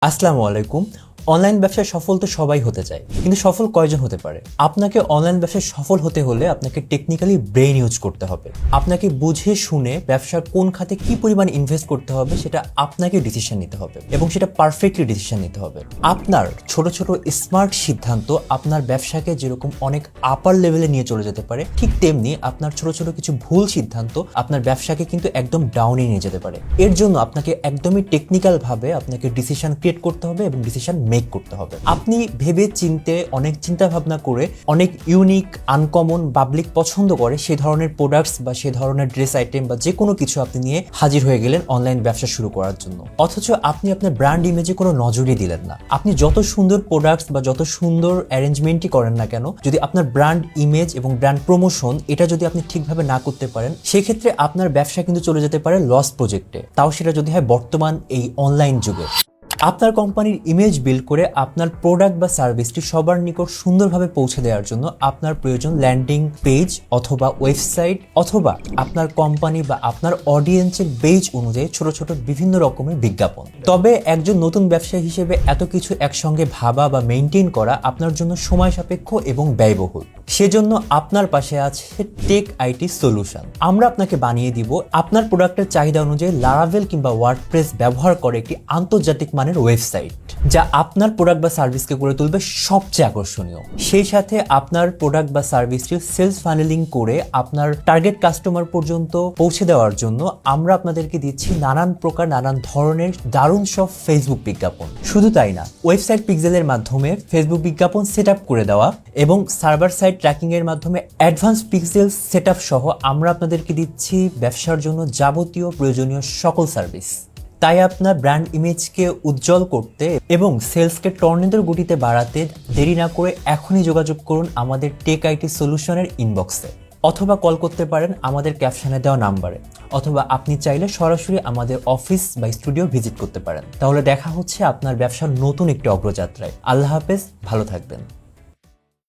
আসসালামু আলাইকুম। অনলাইন ব্যবসায় সফল তো সবাই হতে চায়, কিন্তু সফল কয়জন হতে পারে? আপনাকে অনলাইন ব্যবসায় সফল হতে হলে আপনাকে টেকনিক্যালি ব্রেইন ইউজ করতে হবে। আপনাকে বুঝে শুনে ব্যবসার কোন খাতে কি পরিমাণ ইনভেস্ট করতে হবে সেটা আপনাকে ডিসিশন নিতে হবে, এবং সেটা পারফেক্টলি ডিসিশন নিতে হবে। আপনার ছোট ছোট স্মার্ট সিদ্ধান্ত আপনার ব্যবসাকে যেরকম অনেক আপার লেভেলে নিয়ে চলে যেতে পারে, ঠিক তেমনি আপনার ছোট ছোট কিছু ভুল সিদ্ধান্ত আপনার ব্যবসাকে কিন্তু একদম ডাউনে নিয়ে যেতে পারে। এর জন্য আপনাকে একদমই টেকনিক্যাল ভাবে আপনাকে ডিসিশন ক্রিয়েট করতে হবে এবং ডিসিশন মেক করতে হবে। আপনি ভেবে চিন্তে অনেক চিন্তা ভাবনা করে অনেক ইউনিক, আনকমন, পাবলিক পছন্দ করে সেই ধরনের প্রোডাক্টস বা সেই ধরনের ড্রেস আইটেম বা যে কোনো কিছু আপনি নিয়ে হাজির হয়ে গেলেন অনলাইন ব্যবসা শুরু করার জন্য, অথচ আপনি আপনার ব্র্যান্ড ইমেজে কোনো নজরই দিলেন না। আপনি যত সুন্দর প্রোডাক্টস বা যত সুন্দর অ্যারেঞ্জমেন্টই করেন না কেন, যদি আপনার ব্র্যান্ড ইমেজ এবং ব্র্যান্ড প্রমোশন এটা যদি আপনি ঠিকভাবে না করতে পারেন, সেক্ষেত্রে আপনার ব্যবসা কিন্তু চলে যেতে পারে লস প্রজেক্টে, তাও সেটা যদি হয় বর্তমান এই অনলাইন যুগে। আপনার কোম্পানির ইমেজ বিল্ড করে আপনার প্রোডাক্ট বা সার্ভিসটি সবার নিকট সুন্দরভাবে পৌঁছে দেওয়ার জন্য আপনার প্রয়োজন ল্যান্ডিং পেজ অথবা ওয়েবসাইট, অথবা আপনার কোম্পানি বা আপনার অডিয়েন্সের বেজ অনুযায়ী ছোট ছোট বিভিন্ন রকমের বিজ্ঞাপন। তবে একজন নতুন ব্যবসায়ী হিসেবে এত কিছু একসঙ্গে ভাবা বা মেইনটেইন করা আপনার জন্য সময় সাপেক্ষ এবং ব্যয়বহুল। সেজন্য আপনার পাশে আছে টেক আইটি সলিউশন। আমরা আপনাকে বানিয়ে দিব আপনার প্রোডাক্টের চাহিদা অনুযায়ী লারাভেল কিংবা ওয়ার্ডপ্রেস ব্যবহার করে একটি আন্তর্জাতিক মানের ওয়েবসাইট, যা আপনার প্রোডাক্ট বা সার্ভিসকে করে তুলবে সবচেয়ে আকর্ষণীয়। সেই সাথে আপনার প্রোডাক্ট বা সার্ভিসটি সেলস ফানেলিং করে আপনার টার্গেট কাস্টমার পর্যন্ত পৌঁছে দেওয়ার জন্য আমরা আপনাদেরকে দিচ্ছি নানান প্রকার নানান ধরনের দারুণ সব ফেসবুক বিজ্ঞাপন। শুধু তাই না, ওয়েবসাইট পিক্সেলের মাধ্যমে ফেসবুক বিজ্ঞাপন সেট আপ করে দেওয়া এবং সার্ভার সাইড ট্র্যাকিং এর মাধ্যমে অ্যাডভান্স পিক্সেল সেট আপ সহ আমরা আপনাদেরকে দিচ্ছি ব্যবসার জন্য যাবতীয় প্রয়োজনীয় সকল সার্ভিস। তাই আপনার ব্র্যান্ড ইমেজকে উজ্জ্বল করতে এবং সেলসকে টর্নেডোর গতিতে বাড়াতে দেরি না করে এখনই যোগাযোগ করুন আমাদের টেক আইটি সলিউশনের ইনবক্সে, অথবা কল করতে পারেন আমাদের ক্যাপশনে দেওয়া নাম্বারে, অথবা আপনি চাইলে সরাসরি আমাদের অফিস বা স্টুডিও ভিজিট করতে পারেন। তাহলে দেখা হচ্ছে আপনার ব্যবসার নতুন একটি অগ্রযাত্রায়। আল্লাহ হাফেজ, ভালো থাকবেন।